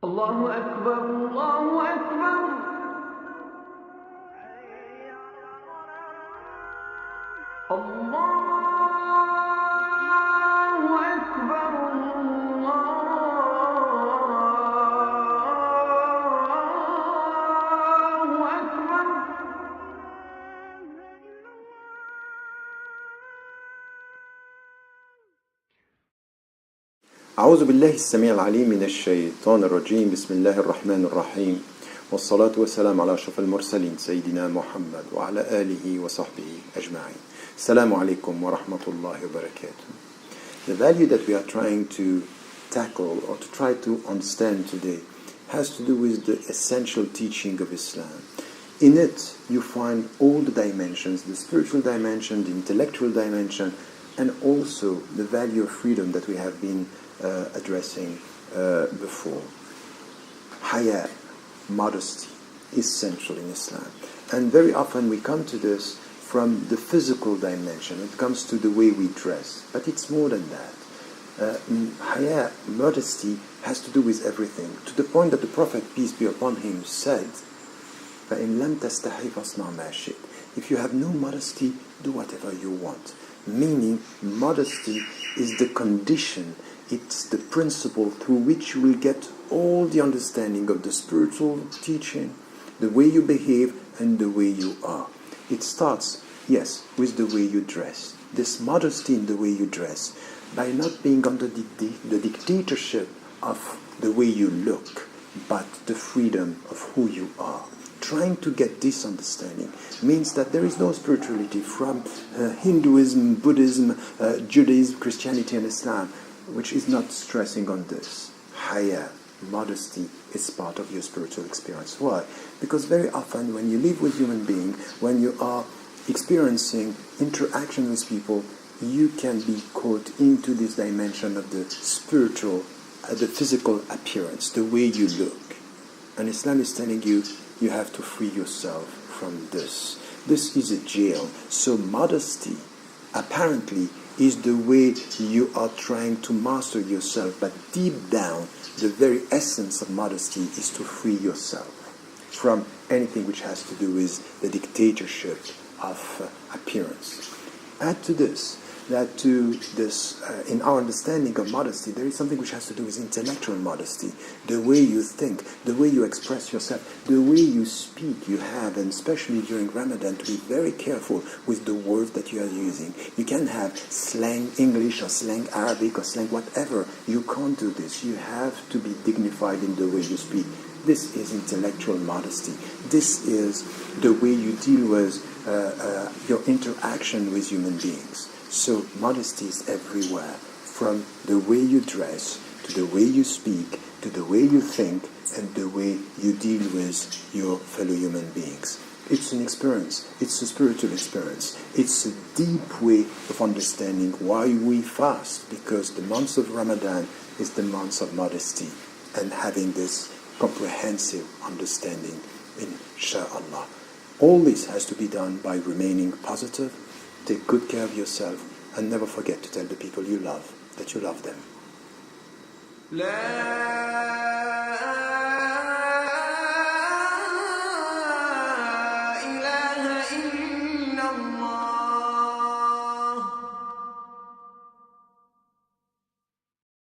الله أكبر الله أكبر الله أكبر الله أكبر أعوذ بالله السميع العليم من الشيطان الرجيم بسم الله الرحمن الرحيم والصلاة والسلام على أشرف المرسلين سيدنا محمد وعلى آله وصحبه أجمعين. Assalamu alaikum wa rahmatullahi wa barakatuh. The value that we are trying to tackle or to try to understand today has to do with the essential teaching of Islam. In it you find all the dimensions, the spiritual dimension, the intellectual dimension, and also the value of freedom that we have been addressing before. Haya, modesty, is central in Islam. And very often we come to this from the physical dimension. It comes to the way we dress. But it's more than that. Haya, modesty, has to do with everything. To the point that the Prophet, peace be upon him, said, فَإِن لَمْ تَسْتَحِي فَاصْنَعْ مَا شِئْتَ. If you have no modesty, do whatever you want. Meaning, modesty is the condition, it's the principle through which you will get all the understanding of the spiritual teaching, the way you behave, and the way you are. It starts, yes, with the way you dress. This modesty in the way you dress, by not being under the dictatorship of the way you look, but the freedom of who you are. Trying to get this understanding means that there is no spirituality from Hinduism, Buddhism, Judaism, Christianity, and Islam, which is not stressing on this. Haya, modesty, is part of your spiritual experience. Why? Because very often when you live with human beings, when you are experiencing interaction with people, you can be caught into this dimension of the spiritual, the physical appearance, the way you look. And Islam is telling you, you have to free yourself from this. This is a jail. So modesty, apparently, is the way you are trying to master yourself. But deep down, the very essence of modesty is to free yourself from anything which has to do with the dictatorship of appearance. Add to this, in our understanding of modesty, there is something which has to do with intellectual modesty. The way you think, the way you express yourself, the way you speak you have, and especially during Ramadan, to be very careful with the words that you are using. You can have slang English or slang Arabic or slang whatever. You can't do this. You have to be dignified in the way you speak. This is intellectual modesty. This is the way you deal with your interaction with human beings. So modesty is everywhere, from the way you dress, to the way you speak, to the way you think, and the way you deal with your fellow human beings. It's an experience. It's a spiritual experience. It's a deep way of understanding why we fast, because the month of Ramadan is the month of modesty and having this comprehensive understanding, insha'Allah. All this has to be done by remaining positive. Take good care of yourself, and never forget to tell the people you love that you love them.